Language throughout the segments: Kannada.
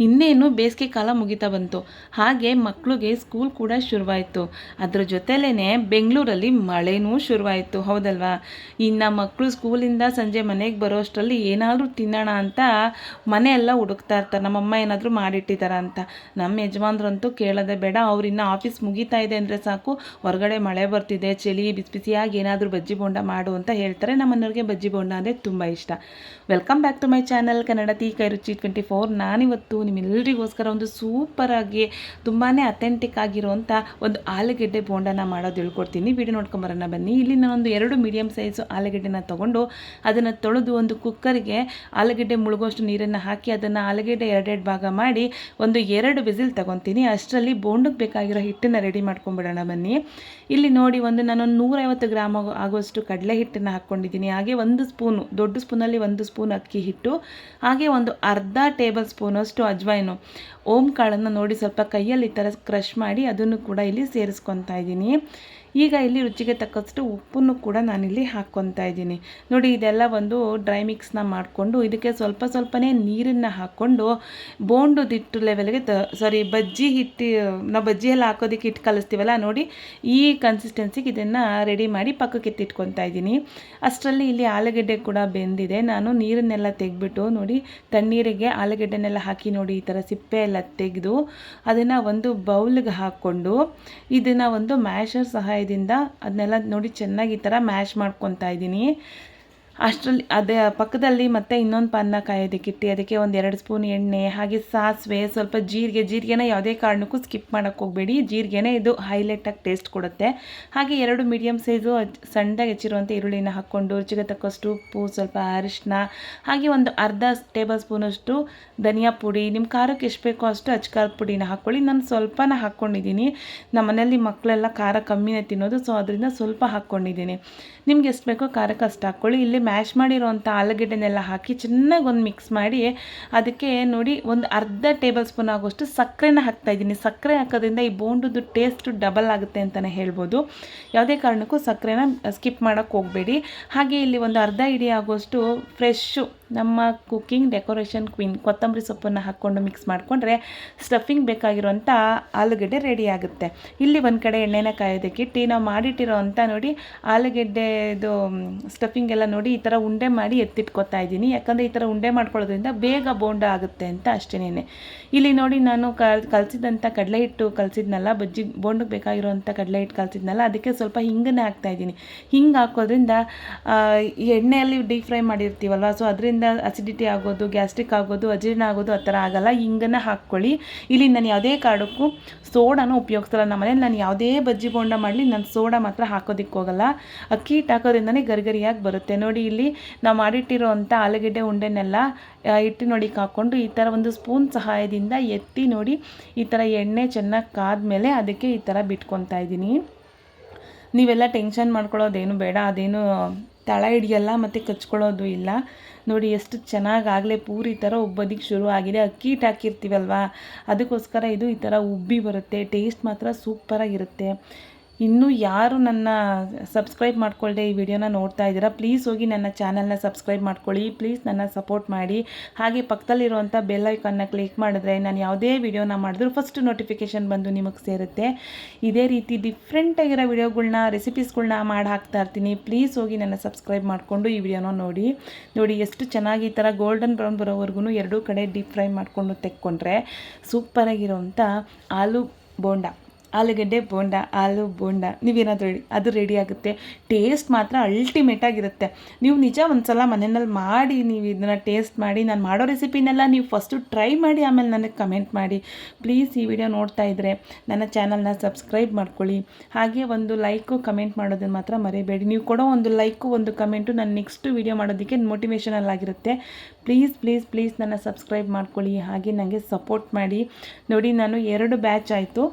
ಇನ್ನೇನು ಬೇಸಿಗೆ ಕಾಲ ಮುಗಿತಾ ಬಂತು. ಹಾಗೆ ಮಕ್ಕಳಿಗೆ ಸ್ಕೂಲ್ ಕೂಡ ಶುರುವಾಯಿತು. ಅದ್ರ ಜೊತೆಲೇ ಬೆಂಗಳೂರಲ್ಲಿ ಮಳೆನೂ ಶುರುವಾಯಿತು, ಹೌದಲ್ವಾ? ಇನ್ನು ಮಕ್ಕಳು ಸ್ಕೂಲಿಂದ ಸಂಜೆ ಮನೆಗೆ ಬರೋಷ್ಟರಲ್ಲಿ ಏನಾದರೂ ತಿನ್ನೋಣ ಅಂತ ಮನೆಯೆಲ್ಲ ಹುಡುಕ್ತಾ ಇರ್ತಾರೆ, ನಮ್ಮಮ್ಮ ಏನಾದರೂ ಮಾಡಿಟ್ಟಿದ್ದಾರ ಅಂತ. ನಮ್ಮ ಯಜಮಾನ್ರಂತೂ ಕೇಳೋದೇ ಬೇಡ, ಅವ್ರಿನ್ನ ಆಫೀಸ್ ಮುಗಿತಾ ಇದೆ ಅಂದರೆ ಸಾಕು, ಹೊರಗಡೆ ಮಳೆ ಬರ್ತಿದೆ, ಚಳಿ, ಬಿಸಿ ಬಿಸಿಯಾಗಿ ಏನಾದರೂ ಬಜ್ಜಿ ಬೋಂಡ ಮಾಡು ಅಂತ ಹೇಳ್ತಾರೆ. ನಮ್ಮ ಮನೆಯವ್ರಿಗೆ ಬಜ್ಜಿ ಬೋಂಡ ಅಂದರೆ ತುಂಬ ಇಷ್ಟ. Welcome back to my channel Kannada ಟೀ ಕೈ ರುಚಿ 24. ನಾನಿವತ್ತು ನಿಮ್ಮೆಲ್ಲರಿಗೋಸ್ಕರ ಒಂದು ಸೂಪರಾಗಿ ತುಂಬಾ ಅಥೆಂಟಿಕ್ ಆಗಿರುವಂಥ ಒಂದು ಆಲೂಗೆಡ್ಡೆ ಬೋಂಡನ ಮಾಡೋದು ಹೇಳ್ಕೊಡ್ತೀನಿ. ವಿಡಿಯೋ ನೋಡ್ಕೊಂಬರೋಣ ಬನ್ನಿ. ಇಲ್ಲಿ ನಾನೊಂದು 2 ಮೀಡಿಯಮ್ ಸೈಜು ಆಲೂಗೆಡ್ಡೆನ ತೊಗೊಂಡು ಅದನ್ನು ತೊಳೆದು ಒಂದು ಕುಕ್ಕರ್ಗೆ ಆಲೂಗೆಡ್ಡೆ ಮುಳುಗೋಷ್ಟು ನೀರನ್ನು ಹಾಕಿ ಅದನ್ನು ಆಲೂಗೆಡ್ಡೆ 2 ಭಾಗ ಮಾಡಿ ಒಂದು 2 ವಿಸಿಲ್ ತೊಗೊತೀನಿ. ಅಷ್ಟರಲ್ಲಿ ಬೋಂಡಕ್ಕೆ ಬೇಕಾಗಿರೋ ಹಿಟ್ಟನ್ನು ರೆಡಿ ಮಾಡ್ಕೊಂಬಿಡೋಣ ಬನ್ನಿ. ಇಲ್ಲಿ ನೋಡಿ, ನಾನು 150 ಗ್ರಾಮ್ ಆಗುವಷ್ಟು ಕಡಲೆ ಹಿಟ್ಟನ್ನು ಹಾಕ್ಕೊಂಡಿದ್ದೀನಿ. ಹಾಗೆ 1 ಸ್ಪೂನು, ದೊಡ್ಡ ಸ್ಪೂನಲ್ಲಿ 1 ಸ್ಪೂನ್ ಅಕ್ಕಿ ಹಿಟ್ಟು, ಹಾಗೆ ಒಂದು ಅರ್ಧ ಟೇಬಲ್ ಸ್ಪೂನಷ್ಟು ಅಜ್ವೈನು, ಓಂ ಕಾಳನ್ನು ನೋಡಿ ಸ್ವಲ್ಪ ಕೈಯಲ್ಲಿ ಈ ಥರ ಕ್ರಷ್ ಮಾಡಿ ಅದನ್ನು ಕೂಡ ಇಲ್ಲಿ ಸೇರಿಸ್ಕೊತಾ ಇದ್ದೀನಿ. ಈಗ ಇಲ್ಲಿ ರುಚಿಗೆ ತಕ್ಕಷ್ಟು ಉಪ್ಪನ್ನು ಕೂಡ ನಾನಿಲ್ಲಿ ಹಾಕ್ಕೊತಾ ಇದ್ದೀನಿ. ನೋಡಿ, ಇದೆಲ್ಲ ಒಂದು ಡ್ರೈ ಮಿಕ್ಸ್ನ ಮಾಡಿಕೊಂಡು ಇದಕ್ಕೆ ಸ್ವಲ್ಪ ಸ್ವಲ್ಪನೇ ನೀರನ್ನು ಹಾಕ್ಕೊಂಡು ಬೋಂಡುದಿಟ್ಟು ಲೆವೆಲ್ಗೆ ಬಜ್ಜಿ ಹಿಟ್ಟು, ನಾವು ಬಜ್ಜಿ ಎಲ್ಲ ಹಾಕೋದಕ್ಕೆ ಹಿಟ್ಟು ಕಲಿಸ್ತೀವಲ್ಲ, ನೋಡಿ ಈ ಕನ್ಸಿಸ್ಟೆನ್ಸಿಗೆ ಇದನ್ನು ರೆಡಿ ಮಾಡಿ ಪಕ್ಕಕ್ಕೆ ಎತ್ತಿಟ್ಕೊತಾ ಇದ್ದೀನಿ. ಅಷ್ಟರಲ್ಲಿ ಇಲ್ಲಿ ಆಲೂಗೆಡ್ಡೆ ಕೂಡ ಬೆಂದಿದೆ. ನಾನು ನೀರನ್ನೆಲ್ಲ ತೆಗೆದ್ಬಿಟ್ಟು ನೋಡಿ ತಣ್ಣೀರಿಗೆ ಆಲೂಗೆಡ್ಡೆನೆಲ್ಲ ಹಾಕಿ ನೋಡಿ ಈ ಥರ ಸಿಪ್ಪೆ ಎಲ್ಲ ತೆಗೆದು ಅದನ್ನು ಒಂದು ಬೌಲ್ಗೆ ಹಾಕ್ಕೊಂಡು ಇದನ್ನು ಒಂದು ಮ್ಯಾಶರ್ ಸಹಾಯದಿಂದ ಅದನ್ನೆಲ್ಲ ನೋಡಿ ಚೆನ್ನಾಗಿ ಈ ಥರ ಮ್ಯಾಶ್ ಮಾಡ್ಕೊತಾ ಇದ್ದೀನಿ. ಅಷ್ಟರಲ್ಲಿ ಅದೇ ಪಕ್ಕದಲ್ಲಿ ಮತ್ತೆ ಇನ್ನೊಂದು ಪಾನ್ನ ಕಾಯೋದಕ್ಕಿಟ್ಟು ಅದಕ್ಕೆ ಒಂದು 2 ಸ್ಪೂನ್ ಎಣ್ಣೆ, ಹಾಗೆ ಸಾಸಿವೆ, ಸ್ವಲ್ಪ ಜೀರಿಗೆನ ಯಾವುದೇ ಕಾರಣಕ್ಕೂ ಸ್ಕಿಪ್ ಮಾಡೋಕ್ಕೆ ಹೋಗಬೇಡಿ. ಜೀರಿಗೆನೇ ಇದು ಹೈಲೈಟಾಗಿ ಟೇಸ್ಟ್ ಕೊಡುತ್ತೆ. ಹಾಗೆ 2 ಮೀಡಿಯಮ್ ಸೈಜು ಸಣ್ಣದಾಗಿ ಹೆಚ್ಚಿರುವಂಥ ಈರುಳ್ಳಿನ ಹಾಕ್ಕೊಂಡು ರುಚಿಗೆ ತಕ್ಕಷ್ಟು ಉಪ್ಪು, ಸ್ವಲ್ಪ ಅರಿಶಿನ, ಹಾಗೆ ಒಂದು ಅರ್ಧ ಟೇಬಲ್ ಸ್ಪೂನಷ್ಟು ಧನಿಯಾ ಪುಡಿ, ನಿಮ್ಮ ಖಾರಕ್ಕೆ ಎಷ್ಟು ಬೇಕೋ ಅಷ್ಟು ಅಚ್ಕಾರದ ಪುಡಿನ ಹಾಕ್ಕೊಳ್ಳಿ. ನಾನು ಸ್ವಲ್ಪನ ಹಾಕ್ಕೊಂಡಿದ್ದೀನಿ. ನಮ್ಮ ಮನೆಯಲ್ಲಿ ಮಕ್ಕಳೆಲ್ಲ ಖಾರ ಕಮ್ಮಿನೇ ತಿನ್ನೋದು, ಸೊ ಅದರಿಂದ ಸ್ವಲ್ಪ ಹಾಕ್ಕೊಂಡಿದ್ದೀನಿ. ನಿಮ್ಗೆ ಎಷ್ಟು ಬೇಕೋ ಖಾರಕ್ಕೆ ಅಷ್ಟು ಹಾಕ್ಕೊಳ್ಳಿ. ಇಲ್ಲಿ ಮ್ಯಾಶ್ ಮಾಡಿರೋವಂಥ ಆಲೂಗೆಡ್ಡೆನೆಲ್ಲ ಹಾಕಿ ಚೆನ್ನಾಗಿ ಒಂದು ಮಿಕ್ಸ್ ಮಾಡಿ ಅದಕ್ಕೆ ನೋಡಿ ಒಂದು ಅರ್ಧ ಟೇಬಲ್ ಸ್ಪೂನ್ ಆಗೋಷ್ಟು ಸಕ್ಕರೆನ ಹಾಕ್ತಾಯಿದ್ದೀನಿ. ಸಕ್ಕರೆ ಹಾಕೋದ್ರಿಂದ ಈ ಬೋಂಡದ್ದು ಟೇಸ್ಟು ಡಬಲ್ ಆಗುತ್ತೆ ಅಂತಲೇ ಹೇಳ್ಬೋದು. ಯಾವುದೇ ಕಾರಣಕ್ಕೂ ಸಕ್ಕರೆನ ಸ್ಕಿಪ್ ಮಾಡೋಕ್ಕೆ ಹೋಗಬೇಡಿ. ಹಾಗೆ ಇಲ್ಲಿ ಒಂದು ಅರ್ಧ ಹಿಡಿ ಆಗೋಷ್ಟು ಫ್ರೆಶ್ಶು ನಮ್ಮ ಕುಕ್ಕಿಂಗ್ ಡೆಕೋರೇಷನ್ ಕ್ವೀನ್ ಕೊತ್ತಂಬರಿ ಸೊಪ್ಪನ್ನು ಹಾಕ್ಕೊಂಡು ಮಿಕ್ಸ್ ಮಾಡಿಕೊಂಡ್ರೆ ಸ್ಟಫಿಂಗ್ ಬೇಕಾಗಿರೋಂಥ ಆಲೂಗೆಡ್ಡೆ ರೆಡಿ ಆಗುತ್ತೆ. ಇಲ್ಲಿ ಒಂದು ಕಡೆ ಎಣ್ಣೆನ ಕಾಯೋದಕ್ಕಿಟ್ಟು ನಾವು ಮಾಡಿಟ್ಟಿರೋ ಅಂಥ ನೋಡಿ ಆಲೂಗೆಡ್ಡೆದು ಸ್ಟಫಿಂಗ್ ಎಲ್ಲ ನೋಡಿ ಈ ಥರ ಉಂಡೆ ಮಾಡಿ ಎತ್ತಿಟ್ಕೊತಾ ಇದ್ದೀನಿ. ಯಾಕಂದರೆ ಈ ಥರ ಉಂಡೆ ಮಾಡ್ಕೊಳ್ಳೋದ್ರಿಂದ ಬೇಗ ಬೋಂಡ ಆಗುತ್ತೆ ಅಂತ ಅಷ್ಟೇನೆ. ಇಲ್ಲಿ ನೋಡಿ, ನಾನು ಕಲಸಿದಂಥ ಕಡಲೆ ಹಿಟ್ಟು ಕಲಸಿದ್ನಲ್ಲ, ಬಜ್ಜಿ ಬೋಂಡಕ್ಕೆ ಬೇಕಾಗಿರೋಂಥ ಕಡಲೆ ಹಿಟ್ಟು ಕಲಸಿದ್ನಲ್ಲ, ಅದಕ್ಕೆ ಸ್ವಲ್ಪ ಹಿಂಗನ್ನೇ ಹಾಕ್ತಾಯಿದ್ದೀನಿ. ಹಿಂಗೆ ಹಾಕೋದ್ರಿಂದ ಎಣ್ಣೆಯಲ್ಲಿ ಡೀಪ್ ಫ್ರೈ ಮಾಡಿರ್ತೀವಲ್ವ, ಸೊ ಅದರಿಂದ ಅಸಿಡಿಟಿ ಆಗೋದು, ಗ್ಯಾಸ್ಟ್ರಿಕ್ ಆಗೋದು, ಅಜೀರ್ಣ ಆಗೋದು ಆ ಥರ ಆಗಲ್ಲ. ಹಿಂಗನ್ನು ಹಾಕ್ಕೊಳ್ಳಿ. ಇಲ್ಲಿ ನಾನು ಯಾವುದೇ ಕಾರಣಕ್ಕೂ ಸೋಡಾನು ಉಪಯೋಗಿಸಲ್ಲ. ನಮ್ಮ ಮನೇಲಿ ನಾನು ಯಾವುದೇ ಬಜ್ಜಿ ಬೋಂಡ ಮಾಡಲಿ ನಾನು ಸೋಡಾ ಮಾತ್ರ ಹಾಕೋದಕ್ಕೆ ಹೋಗಲ್ಲ. ಅಕ್ಕಿ ಹಿಟ್ಟು ಹಾಕೋದ್ರಿಂದನೇ ಗರಿಗರಿಯಾಗಿ ಬರುತ್ತೆ. ನೋಡಿ, ಇಲ್ಲಿ ನಾವು ಮಾಡಿಟ್ಟಿರೋ ಅಂಥ ಆಲೂಗೆಡ್ಡೆ ಉಂಡೆನೆಲ್ಲ ಹಿಟ್ಟಿನೊಳಗೆ ಹಾಕ್ಕೊಂಡು ಈ ಥರ ಒಂದು ಸ್ಪೂನ್ ಸಹಾಯದಿಂದ ಎತ್ತಿ ನೋಡಿ ಈ ಥರ ಎಣ್ಣೆ ಚೆನ್ನಾಗಿ ಕಾದ್ಮೇಲೆ ಅದಕ್ಕೆ ಈ ಥರ ಬಿಟ್ಕೊತಾ ಇದ್ದೀನಿ. ನೀವೆಲ್ಲ ಟೆನ್ಷನ್ ಮಾಡ್ಕೊಳ್ಳೋದೇನು ಬೇಡ, ಅದೇನು ತಳ ಹಿಡಿಯಲ್ಲ ಮತ್ತು ಕಚ್ಕೊಳ್ಳೋದು ಇಲ್ಲ. ನೋಡಿ ಎಷ್ಟು ಚೆನ್ನಾಗಾಗಲೇ ಪೂರಿ ಥರ ಉಬ್ಬೋದಿಕ್ಕೆ ಶುರು ಆಗಿದೆ. ಅಕ್ಕಿ ಹಿಟ್ಟು ಹಾಕಿರ್ತೀವಲ್ವ, ಅದಕ್ಕೋಸ್ಕರ ಇದು ಈ ಥರ ಉಬ್ಬಿ ಬರುತ್ತೆ. ಟೇಸ್ಟ್ ಮಾತ್ರ ಸೂಪರಾಗಿರುತ್ತೆ. ಇನ್ನೂ ಯಾರು ನನ್ನ ಸಬ್ಸ್ಕ್ರೈಬ್ ಮಾಡ್ಕೊಳ್ಳದೆ ಈ ವಿಡಿಯೋನ ನೋಡ್ತಾ ಇದ್ದೀರಾ, ಪ್ಲೀಸ್ ಹೋಗಿ ನನ್ನ ಚಾನಲ್ನ ಸಬ್ಸ್ಕ್ರೈಬ್ ಮಾಡ್ಕೊಳ್ಳಿ. ಪ್ಲೀಸ್ ನನ್ನ ಸಪೋರ್ಟ್ ಮಾಡಿ. ಹಾಗೆ ಪಕ್ಕದಲ್ಲಿರುವಂಥ ಬೆಲ್ ಐಕಾನ್ನ ಕ್ಲಿಕ್ ಮಾಡಿದ್ರೆ ನಾನು ಯಾವುದೇ ವಿಡಿಯೋನ ಮಾಡಿದ್ರು ಫಸ್ಟ್ ನೋಟಿಫಿಕೇಷನ್ ಬಂದು ನಿಮಗೆ ಸೇರುತ್ತೆ. ಇದೇ ರೀತಿ ಡಿಫ್ರೆಂಟಾಗಿರೋ ವಿಡಿಯೋಗಳ್ನ, ರೆಸಿಪೀಸ್ಗಳ್ನ ಮಾಡಿ ಹಾಕ್ತಾ ಇರ್ತೀನಿ. ಪ್ಲೀಸ್ ಹೋಗಿ ನನ್ನ ಸಬ್ಸ್ಕ್ರೈಬ್ ಮಾಡಿಕೊಂಡು ಈ ವಿಡಿಯೋನ ನೋಡಿ ಎಷ್ಟು ಚೆನ್ನಾಗಿ ಈ ಥರ ಗೋಲ್ಡನ್ ಬ್ರೌನ್ ಬರೋವರೆಗೂ 2 ಕಡೆ ಡೀಪ್ ಫ್ರೈ ಮಾಡಿಕೊಂಡು ತೆಕ್ಕೊಂಡ್ರೆ ಸೂಪರಾಗಿರೋವಂಥ ಆಲೂಗೆಡ್ಡೆ ಬೋಂಡ, ಆಲೂ ಬೋಂಡ ನೀವೇನಾದರೂ ಅದು ರೆಡಿ ಆಗುತ್ತೆ. ಟೇಸ್ಟ್ ಮಾತ್ರ ಅಲ್ಟಿಮೇಟಾಗಿರುತ್ತೆ. ನೀವು ನಿಜ ಒಂದು ಸಲ ಮನೆಯಲ್ಲಿ ಮಾಡಿ ನೀವು ಇದನ್ನು ಟೇಸ್ಟ್ ಮಾಡಿ, ನಾನು ಮಾಡೋ ರೆಸಿಪಿನೆಲ್ಲ ನೀವು ಫಸ್ಟು ಟ್ರೈ ಮಾಡಿ ಆಮೇಲೆ ನನಗೆ ಕಮೆಂಟ್ ಮಾಡಿ. ಪ್ಲೀಸ್ ಈ ವಿಡಿಯೋ ನೋಡ್ತಾ ಇದ್ದರೆ ನನ್ನ ಚಾನಲ್ನ ಸಬ್ಸ್ಕ್ರೈಬ್ ಮಾಡ್ಕೊಳ್ಳಿ. ಹಾಗೆ ಒಂದು ಲೈಕು ಕಮೆಂಟ್ ಮಾಡೋದನ್ನು ಮಾತ್ರ ಮರಿಬೇಡಿ. ನೀವು ಕೊಡೋ ಒಂದು ಲೈಕು ಒಂದು ಕಮೆಂಟು ನನ್ನ ನೆಕ್ಸ್ಟ್ ವಿಡಿಯೋ ಮಾಡೋದಕ್ಕೆ ಮೋಟಿವೇಶನಲ್ ಆಗಿರುತ್ತೆ. ಪ್ಲೀಸ್ ನನ್ನ ಸಬ್ಸ್ಕ್ರೈಬ್ ಮಾಡ್ಕೊಳ್ಳಿ. ಹಾಗೆ ನನಗೆ ಸಪೋರ್ಟ್ ಮಾಡಿ. ನೋಡಿ, ನಾನು 2 ಬ್ಯಾಚ್ ಆಯಿತು.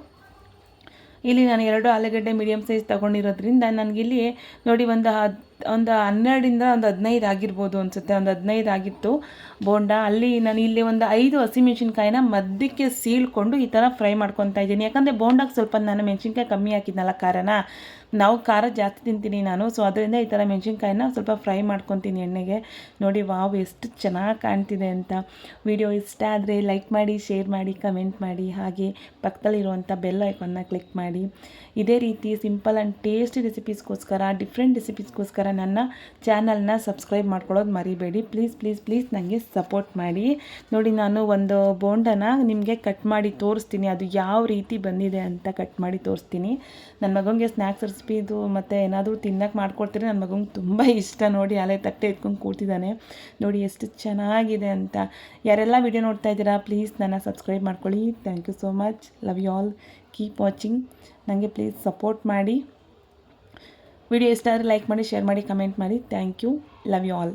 ಇಲ್ಲಿ ನಾನು 2 ಆಲೂಗಡ್ಡೆ ಮೀಡಿಯಮ್ ಸೈಜ್ ತೊಗೊಂಡಿರೋದ್ರಿಂದ ನನಗಿಲ್ಲಿ ನೋಡಿ ಒಂದು 12ರಿಂದ ಒಂದು 15 ಆಗಿರ್ಬೋದು ಅನಿಸುತ್ತೆ. ಒಂದು 15 ಆಗಿತ್ತು ಬೋಂಡ. ಅಲ್ಲಿ ನಾನು ಇಲ್ಲಿ ಒಂದು 5 ಹಸಿಮೆಣ್ಸಿನ್ಕಾಯಿನ ಮಧ್ಯಕ್ಕೆ ಸೀಳ್ಕೊಂಡು ಈ ಥರ ಫ್ರೈ ಮಾಡ್ಕೊತಾ ಇದ್ದೀನಿ. ಯಾಕಂದರೆ ಬೋಂಡಕ್ಕೆ ಸ್ವಲ್ಪ ನಾನು ಮೆಣಸಿನ್ಕಾಯಿ ಕಮ್ಮಿ ಹಾಕಿದ್ನಲ್ಲ ಖಾರನ, ನಾವು ಖಾರ ಜಾಸ್ತಿ ತಿಂತೀನಿ ನಾನು, ಸೊ ಅದರಿಂದ ಈ ಥರ ಮೆಣಸಿನ್ಕಾಯಿನ ಸ್ವಲ್ಪ ಫ್ರೈ ಮಾಡ್ಕೊತೀನಿ ಎಣ್ಣೆಗೆ. ನೋಡಿ ವಾವ್ ಎಷ್ಟು ಚೆನ್ನಾಗಿ ಕಾಣ್ತಿದೆ ಅಂತ. ವಿಡಿಯೋ ಇಷ್ಟ ಆದರೆ ಲೈಕ್ ಮಾಡಿ, ಶೇರ್ ಮಾಡಿ, ಕಮೆಂಟ್ ಮಾಡಿ, ಹಾಗೆ ಪಕ್ಕದಲ್ಲಿರುವಂಥ ಬೆಲ್ ಐಕಾನ್ನ ಕ್ಲಿಕ್ ಮಾಡಿ. ಇದೇ ರೀತಿ ಸಿಂಪಲ್ ಆ್ಯಂಡ್ ಟೇಸ್ಟಿ ರೆಸಿಪೀಸ್ಗೋಸ್ಕರ, ಡಿಫ್ರೆಂಟ್ ರೆಸಿಪೀಸ್ಗೋಸ್ಕರ ನನ್ನ ಚಾನಲ್ನ ಸಬ್ಸ್ಕ್ರೈಬ್ ಮಾಡ್ಕೊಳ್ಳೋದು ಮರಿಬೇಡಿ. ಪ್ಲೀಸ್ ಪ್ಲೀಸ್ ಪ್ಲೀಸ್ ನನಗೆ ಸಪೋರ್ಟ್ ಮಾಡಿ. ನೋಡಿ ನಾನು ಒಂದು ಬೋಂಡನ ನಿಮಗೆ ಕಟ್ ಮಾಡಿ ತೋರಿಸ್ತೀನಿ, ಅದು ಯಾವ ರೀತಿ ಬಂದಿದೆ ಅಂತ ಕಟ್ ಮಾಡಿ ತೋರಿಸ್ತೀನಿ. ನನ್ನ ಮಗನಿಗೆ ಸ್ನ್ಯಾಕ್ಸ್ ರೆಸಿಪಿದು ಮತ್ತು ಏನಾದರೂ ತಿನ್ನಕ್ಕೆ ಮಾಡ್ಕೊಡ್ತೀನಿ. ನನ್ನ ಮಗನಿಗೆ ತುಂಬ ಇಷ್ಟ. ನೋಡಿ ಅಲ್ಲೇ ತಟ್ಟೆ ಎತ್ಕೊಂಡು ಕೂತಿದ್ದಾನೆ. ನೋಡಿ ಎಷ್ಟು ಚೆನ್ನಾಗಿದೆ ಅಂತ. ಯಾರೆಲ್ಲ ವಿಡಿಯೋ ನೋಡ್ತಾ ಇದ್ದೀರಾ ಪ್ಲೀಸ್ ನನ್ನ ಸಬ್ಸ್ಕ್ರೈಬ್ ಮಾಡ್ಕೊಳ್ಳಿ. Thank you so much. Love you all. Keep watching. ನನಗೆ ಪ್ಲೀಸ್ ಸಪೋರ್ಟ್ ಮಾಡಿ. ವಿಡಿಯೋ ಇಷ್ಟ ಆದರೆ ಲೈಕ್ ಮಾಡಿ, ಶೇರ್ ಮಾಡಿ, ಕಮೆಂಟ್ ಮಾಡಿ. Thank you. Love you all.